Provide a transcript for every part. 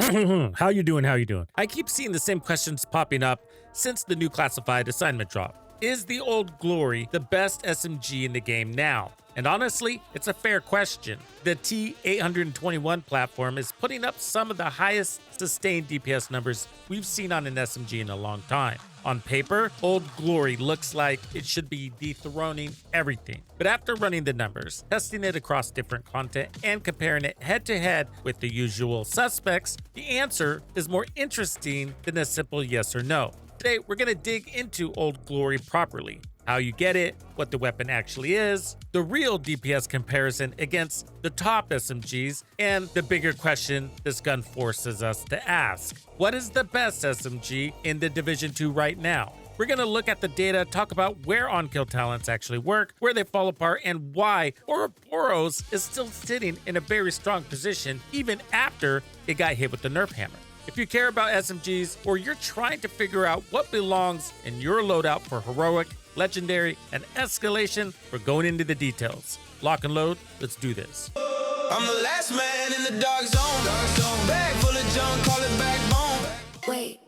How you doing? How you doing? I keep seeing the same questions popping up since the new classified assignment drop. Is the old Glory the best SMG in the game now? And honestly, it's a fair question. The T821 platform is putting up some of the highest sustained DPS numbers we've seen on an SMG in a long time. On paper, Old Glory looks like it should be dethroning everything. But after running the numbers, testing it across different content, and comparing it head-to-head with the usual suspects, the answer is more interesting than a simple yes or no. Today, we're going to dig into Old Glory properly. How you get it, what the weapon actually is, the real DPS comparison against the top SMGs, and the bigger question this gun forces us to ask. What is the best SMG in the Division 2 right now? We're going to look at the data, talk about where on-kill talents actually work, where they fall apart, and why Ouroboros is still sitting in a very strong position even after it got hit with the nerf hammer. If you care about SMGs or you're trying to figure out what belongs in your loadout for Heroic, Legendary, and Escalation, we're going into the details. Lock and load, let's do this. I'm the last man in the dark zone. Bag full of junk, call it backbone. Wait.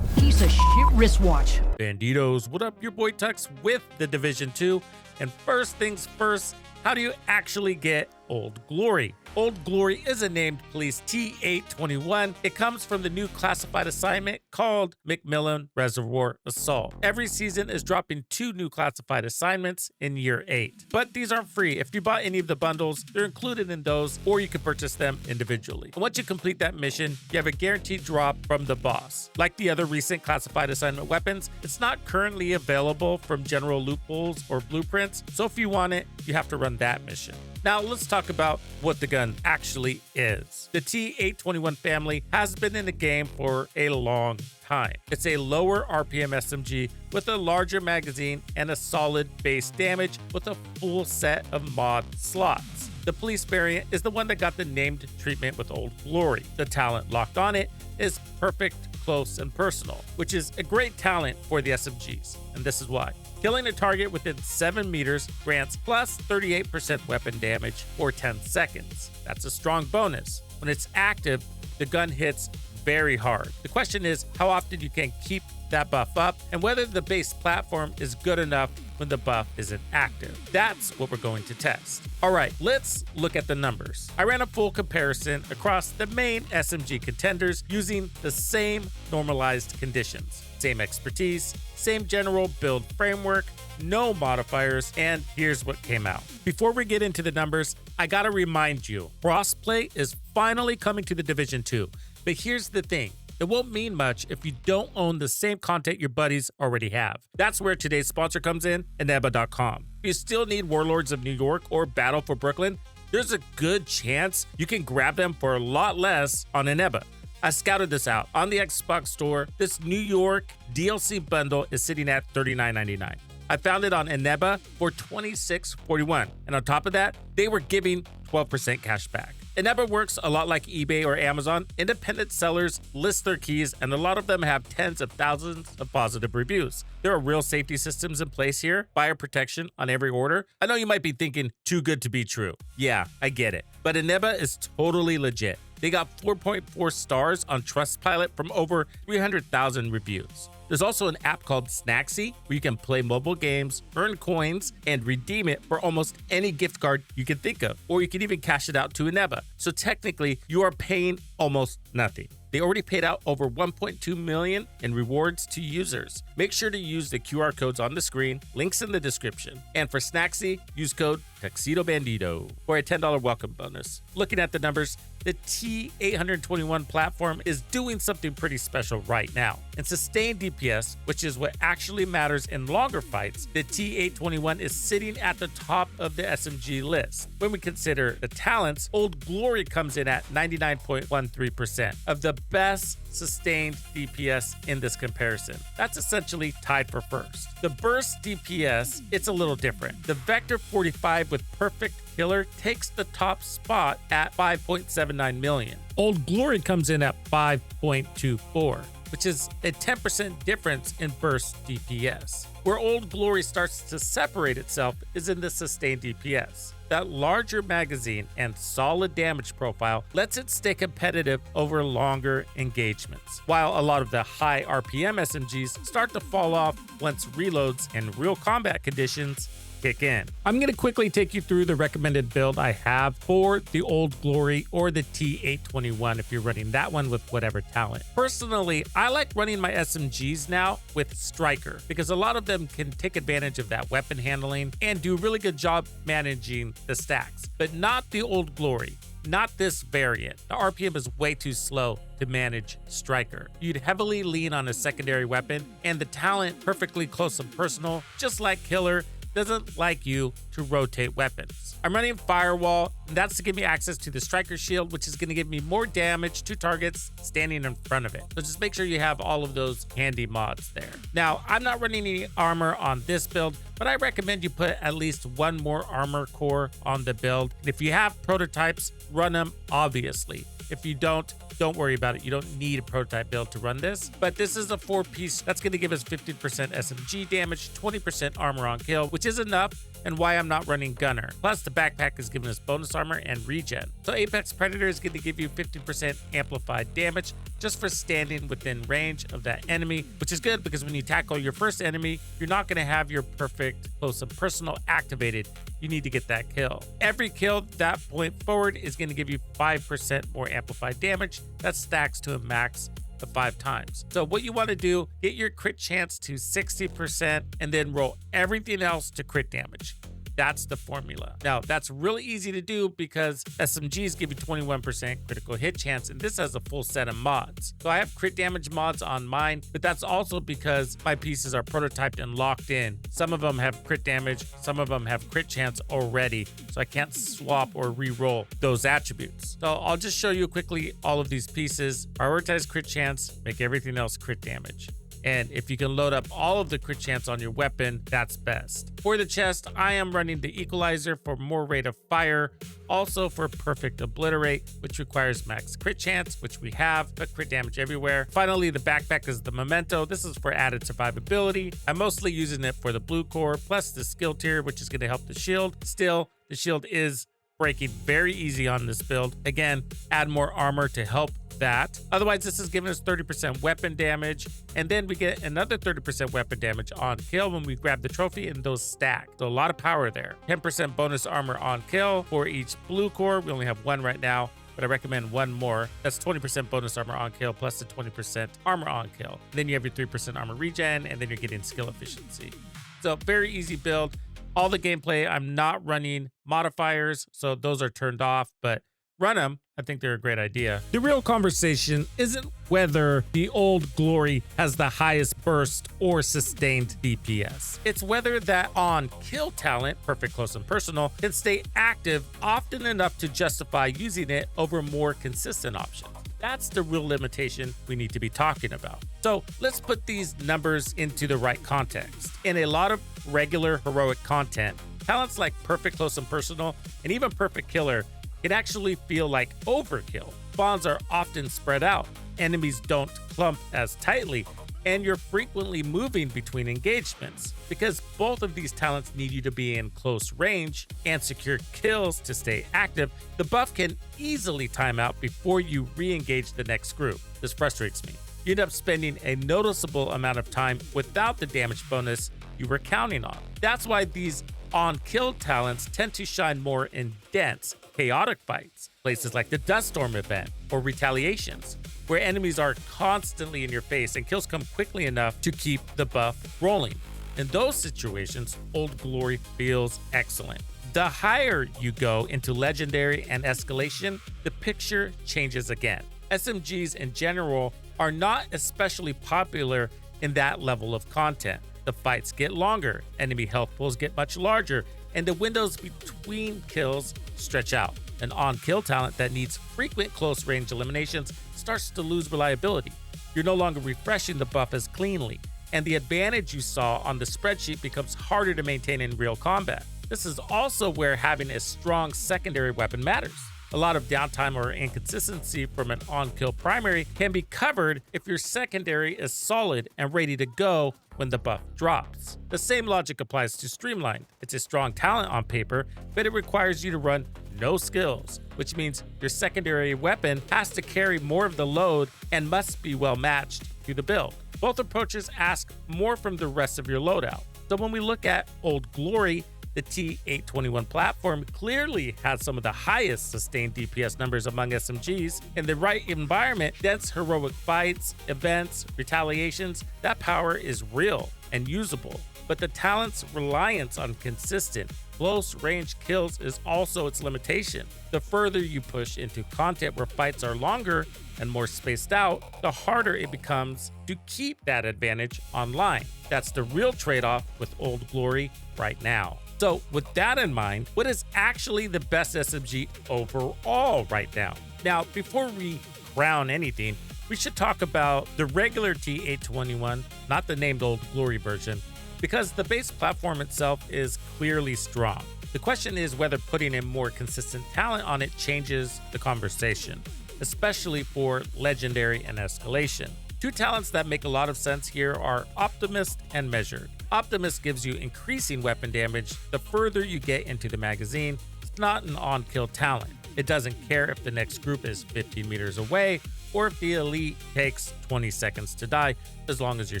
Piece of shit wristwatch. Banditos, what up? Your boy Tux with the Division 2. And first things first, how do you actually get Old Glory? Old Glory is a named police T821. It comes from the new classified assignment called McMillan Reservoir Assault. Every season is dropping 2 new classified assignments in year 8. But these aren't free. If you bought any of the bundles, they're included in those, or you can purchase them individually. And once you complete that mission, you have a guaranteed drop from the boss. Like the other recent classified assignment weapons, it's not currently available from general loopholes or blueprints, so if you want it, you have to run that mission. Now let's talk about what the gun actually is. The T821 family has been in the game for a long time. It's a lower RPM SMG with a larger magazine and a solid base damage with a full set of mod slots. The police variant is the one that got the named treatment with Old Glory. The talent locked on it is perfect, close, and personal, which is a great talent for the SMGs, and this is why. Killing a target within 7 meters grants plus 38% weapon damage for 10 seconds. That's a strong bonus. When it's active, the gun hits very hard. The question is how often you can keep that buff up and whether the base platform is good enough when the buff isn't active. That's what we're going to test. All right, let's look at the numbers. I ran a full comparison across the main SMG contenders using the same normalized conditions. Same expertise, same general build framework, no modifiers, and here's what came out. Before we get into the numbers, I gotta remind you, crossplay is finally coming to the Division 2. But here's the thing. It won't mean much if you don't own the same content your buddies already have. That's where today's sponsor comes in, Eneba.com. If you still need Warlords of New York or Battle for Brooklyn, there's a good chance you can grab them for a lot less on Eneba. I scouted this out. On the Xbox store, this New York DLC bundle is sitting at $39.99. I found it on Eneba for $26.41. And on top of that, they were giving 12% cash back. Eneba works a lot like eBay or Amazon. Independent sellers list their keys, and a lot of them have tens of thousands of positive reviews. There are real safety systems in place here, buyer protection on every order. I know you might be thinking, too good to be true. Yeah, I get it. But Eneba is totally legit. They got 4.4 stars on Trustpilot from over 300,000 reviews. There's also an app called Snacksy where you can play mobile games, earn coins, and redeem it for almost any gift card you can think of. Or you can even cash it out to Eneba. So technically, you are paying almost nothing. They already paid out over $1.2 million in rewards to users. Make sure to use the QR codes on the screen, links in the description. And for Snacksy, use code Tuxedo Bandido for a $10 welcome bonus. Looking at the numbers, the T821 platform is doing something pretty special right now. In sustained DPS, which is what actually matters in longer fights, the T821 is sitting at the top of the SMG list. When we consider the talents, Old Glory comes in at 99.13% of the best sustained DPS in this comparison. That's essentially tied for first. The Burst DPS, it's a little different. The Vector 45 with perfect killer takes the top spot at 5.79 million. Old Glory comes in at 5.24. which is a 10% difference in burst DPS. Where Old Glory starts to separate itself is in the sustained DPS. That larger magazine and solid damage profile lets it stay competitive over longer engagements, while a lot of the high RPM SMGs start to fall off once reloads and real combat conditions kick in. I'm going to quickly take you through the recommended build I have for the Old Glory or the T821 if you're running that one with whatever talent. Personally, I like running my SMGs now with Striker because a lot of them can take advantage of that weapon handling and do a really good job managing the stacks, but not the Old Glory. Not this variant. The RPM is way too slow to manage Striker. You'd heavily lean on a secondary weapon, and the talent, perfectly close and personal, just like Killer, doesn't like you to rotate weapons. I'm running Firewall, and that's to give me access to the Striker Shield, which is going to give me more damage to targets standing in front of it. So just make sure you have all of those handy mods there. Now, I'm not running any armor on this build, but I recommend you put at least one more armor core on the build. And if you have prototypes, run them, obviously. If you don't worry about it. You don't need a prototype build to run this, but this is a 4-piece that's going to give us 15% SMG damage, 20% armor on kill, which is enough, and why I'm not running Gunner. Plus, the backpack is giving us bonus armor and regen. So Apex Predator is going to give you 15% amplified damage just for standing within range of that enemy, which is good because when you tackle your first enemy, you're not going to have your perfect close and personal activated. You need to get that kill. Every kill that point forward is going to give you 5% more amplified damage. That stacks to a max of 5 times. So what you want to do, get your crit chance to 60% and then roll everything else to crit damage. That's the formula. Now, that's really easy to do because SMGs give you 21% critical hit chance, and this has a full set of mods. So I have crit damage mods on mine, but that's also because my pieces are prototyped and locked in. Some of them have crit damage, some of them have crit chance already, so I can't swap or re-roll those attributes. So I'll just show you quickly all of these pieces. Prioritize crit chance, make everything else crit damage. And if you can load up all of the crit chance on your weapon, that's best. For the chest, I am running the equalizer for more rate of fire, also for perfect obliterate, which requires max crit chance, which we have, but crit damage everywhere. Finally, the backpack is the memento. This is for added survivability. I'm mostly using it for the blue core, plus the skill tier, which is going to help the shield. Still, the shield is breaking very easy on this build. Again, add more armor to help that. Otherwise, this is giving us 30% weapon damage, and then we get another 30% weapon damage on kill when we grab the trophy, and those stack. So a lot of power there. 10% bonus armor on kill for each blue core. We only have one right now, but I recommend one more. That's 20% bonus armor on kill plus the 20% armor on kill. And then you have your 3% armor regen, and then you're getting skill efficiency. So very easy build. All the gameplay, I'm not running modifiers, so those are turned off, but run them. I think they're a great idea. The real conversation isn't whether the Old Glory has the highest burst or sustained DPS. It's whether that on-kill talent, perfect close and personal, can stay active often enough to justify using it over more consistent options. That's the real limitation we need to be talking about. So let's put these numbers into the right context. In a lot of regular heroic content, talents like perfect close and personal and even perfect killer can actually feel like overkill. Spawns are often spread out, enemies don't clump as tightly, and you're frequently moving between engagements. Because both of these talents need you to be in close range and secure kills to stay active, the buff can easily time out before you re-engage the next group. This frustrates me. You end up spending a noticeable amount of time without the damage bonus you were counting on. That's why these on-kill talents tend to shine more in dense, chaotic fights, places like the Dust Storm event or Retaliations, where enemies are constantly in your face and kills come quickly enough to keep the buff rolling. In those situations, Old Glory feels excellent. The higher you go into Legendary and Escalation, the picture changes again. SMGs in general are not especially popular in that level of content. The fights get longer, enemy health pools get much larger, and the windows between kills stretch out. An on-kill talent that needs frequent close-range eliminations starts to lose reliability. You're no longer refreshing the buff as cleanly, and the advantage you saw on the spreadsheet becomes harder to maintain in real combat. This is also where having a strong secondary weapon matters. A lot of downtime or inconsistency from an on-kill primary can be covered if your secondary is solid and ready to go when the buff drops. The same logic applies to Streamlined. It's a strong talent on paper, but it requires you to run no skills, which means your secondary weapon has to carry more of the load and must be well matched to the build. Both approaches ask more from the rest of your loadout. So when we look at Old Glory, the T821 platform clearly has some of the highest sustained DPS numbers among SMGs. In the right environment, dense heroic fights, events, retaliations, that power is real and usable. But the talent's reliance on consistent, close-range kills is also its limitation. The further you push into content where fights are longer and more spaced out, the harder it becomes to keep that advantage online. That's the real trade-off with Old Glory right now. So with that in mind, what is actually the best SMG overall right now? Now, before we crown anything, we should talk about the regular T821, not the named Old Glory version, because the base platform itself is clearly strong. The question is whether putting in more consistent talent on it changes the conversation, especially for Legendary and Escalation. Two talents that make a lot of sense here are Optimist and Measured. Optimist gives you increasing weapon damage the further you get into the magazine. It's not an on-kill talent. It doesn't care if the next group is 15 meters away or if the elite takes 20 seconds to die. As long as you're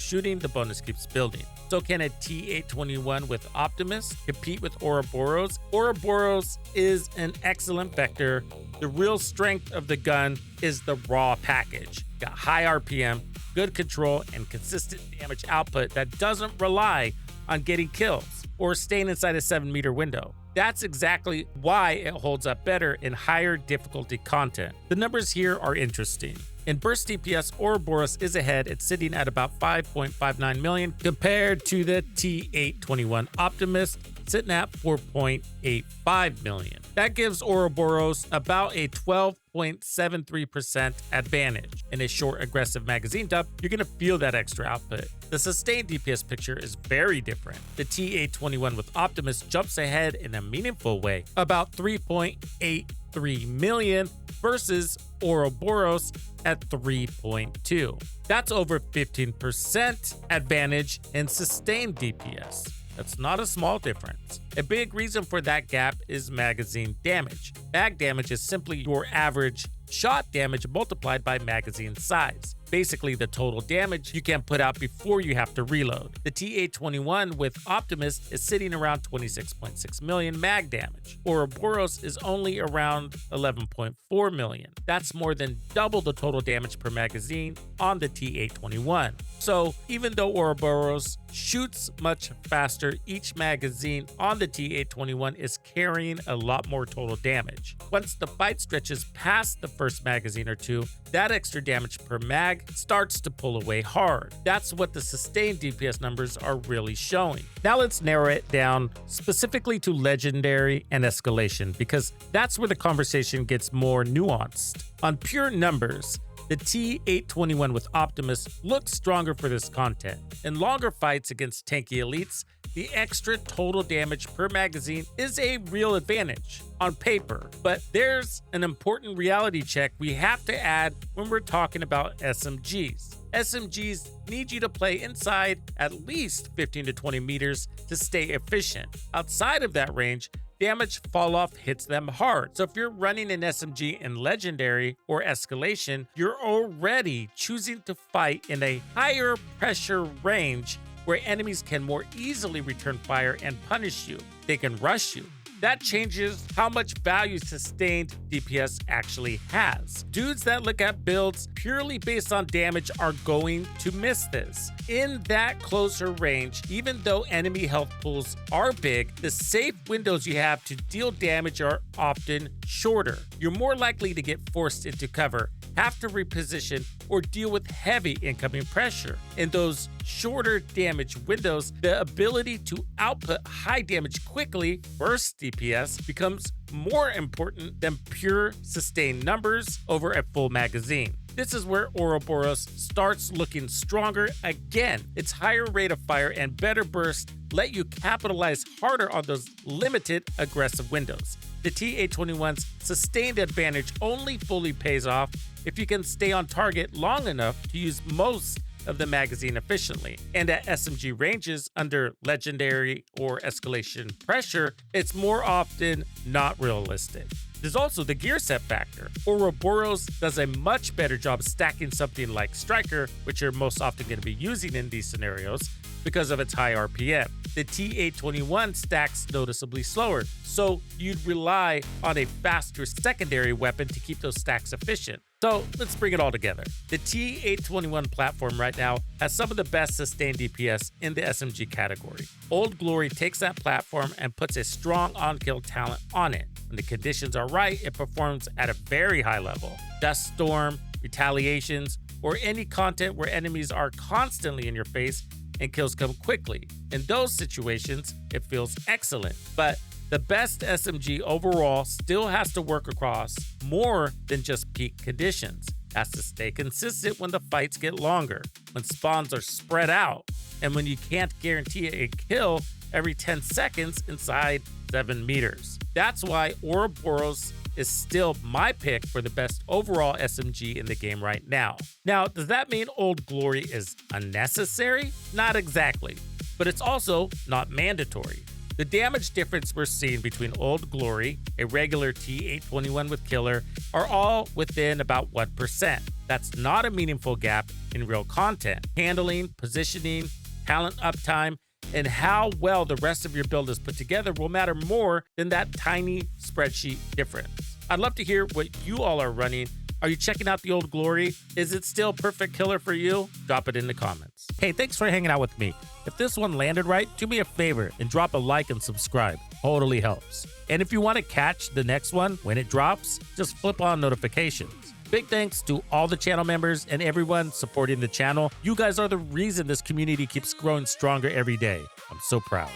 shooting, the bonus keeps building. So can a T821 with Optimist compete with Ouroboros? Ouroboros is an excellent vector. The real strength of the gun is the raw package. Got high RPM, good control, and consistent damage output that doesn't rely on getting kills or staying inside a 7-meter window. That's exactly why it holds up better in higher difficulty content. The numbers here are interesting. In Burst DPS, Ouroboros is ahead. It's sitting at about 5.59 million compared to the T821 Optimist sitting at 4.85 million. That gives Ouroboros about a 12.73% advantage. In a short aggressive magazine dump, you're going to feel that extra output. The sustained DPS picture is very different. The T821 with Optimist jumps ahead in a meaningful way, about 3.83 million versus Ouroboros at 3.2. That's over 15% advantage in sustained DPS. That's not a small difference. A big reason for that gap is magazine damage. Mag damage is simply your average shot damage multiplied by magazine size. Basically the total damage you can put out before you have to reload. The T821 with Optimist is sitting around 26.6 million mag damage. Ouroboros is only around 11.4 million. That's more than double the total damage per magazine on the T821. So even though Ouroboros shoots much faster, each magazine on the T821 is carrying a lot more total damage. Once the fight stretches past the first magazine or two, that extra damage per mag starts to pull away hard. That's what the sustained DPS numbers are really showing. Now let's narrow it down specifically to Legendary and Escalation, because that's where the conversation gets more nuanced. On pure numbers, the T821 with Optimist looks stronger for this content. In longer fights against tanky elites, the extra total damage per magazine is a real advantage on paper, but there's an important reality check we have to add when we're talking about SMGs. SMGs need you to play inside at least 15 to 20 meters to stay efficient. Outside of that range, damage fall-off hits them hard. So if you're running an SMG in Legendary or Escalation, you're already choosing to fight in a higher pressure range where enemies can more easily return fire and punish you. They can rush you. That changes how much value sustained DPS actually has. Dudes that look at builds purely based on damage are going to miss this. In that closer range, even though enemy health pools are big, the safe windows you have to deal damage are often shorter. You're more likely to get forced into cover, have to reposition, or deal with heavy incoming pressure. In those shorter damage windows, the ability to output high damage quickly, burst DPS, becomes more important than pure sustained numbers over a full magazine. This is where Ouroboros starts looking stronger again. Its higher rate of fire and better burst let you capitalize harder on those limited aggressive windows. The T-821's sustained advantage only fully pays off if you can stay on target long enough to use most of the magazine efficiently. And at SMG ranges under Legendary or Escalation pressure, it's more often not realistic. There's also the gear set factor. Ouroboros does a much better job stacking something like Striker, which you're most often going to be using in these scenarios, because of its high RPM. The T-821 stacks noticeably slower, so you'd rely on a faster secondary weapon to keep those stacks efficient. So let's bring it all together. The T-821 platform right now has some of the best sustained DPS in the SMG category. Old Glory takes that platform and puts a strong on-kill talent on it. When the conditions are right, it performs at a very high level. Dust Storm, retaliations, or any content where enemies are constantly in your face and kills come quickly. In those situations, it feels excellent. But the best SMG overall still has to work across more than just peak conditions. It has to stay consistent when the fights get longer, when spawns are spread out, and when you can't guarantee a kill every 10 seconds inside 7 meters. That's why Ouroboros is still my pick for the best overall SMG in the game right now. Now, does that mean Old Glory is unnecessary? Not exactly, but it's also not mandatory. The damage difference we're seeing between Old Glory, a regular T-821 with Killer, are all within about 1%. That's not a meaningful gap in real content. Handling, positioning, talent uptime, and how well the rest of your build is put together will matter more than that tiny spreadsheet difference. I'd love to hear what you all are running. Are you checking out the Old Glory? Is it still perfect killer for you? Drop it in the comments. Hey, thanks for hanging out with me. If this one landed right, do me a favor and drop a like and subscribe. Totally helps. And if you want to catch the next one when it drops, just flip on notifications. Big thanks to all the channel members and everyone supporting the channel. You guys are the reason this community keeps growing stronger every day. I'm so proud.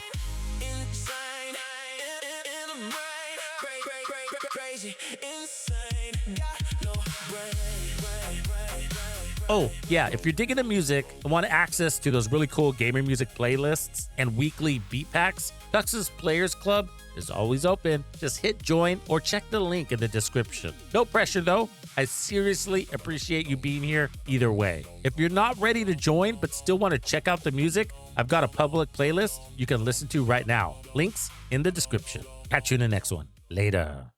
Oh, yeah, if you're digging the music and want access to those really cool gamer music playlists and weekly beat packs, Tux's Players Club is always open. Just hit join or check the link in the description. No pressure though. I seriously appreciate you being here either way. If you're not ready to join but still want to check out the music, I've got a public playlist you can listen to right now. Links in the description. Catch you in the next one. Later.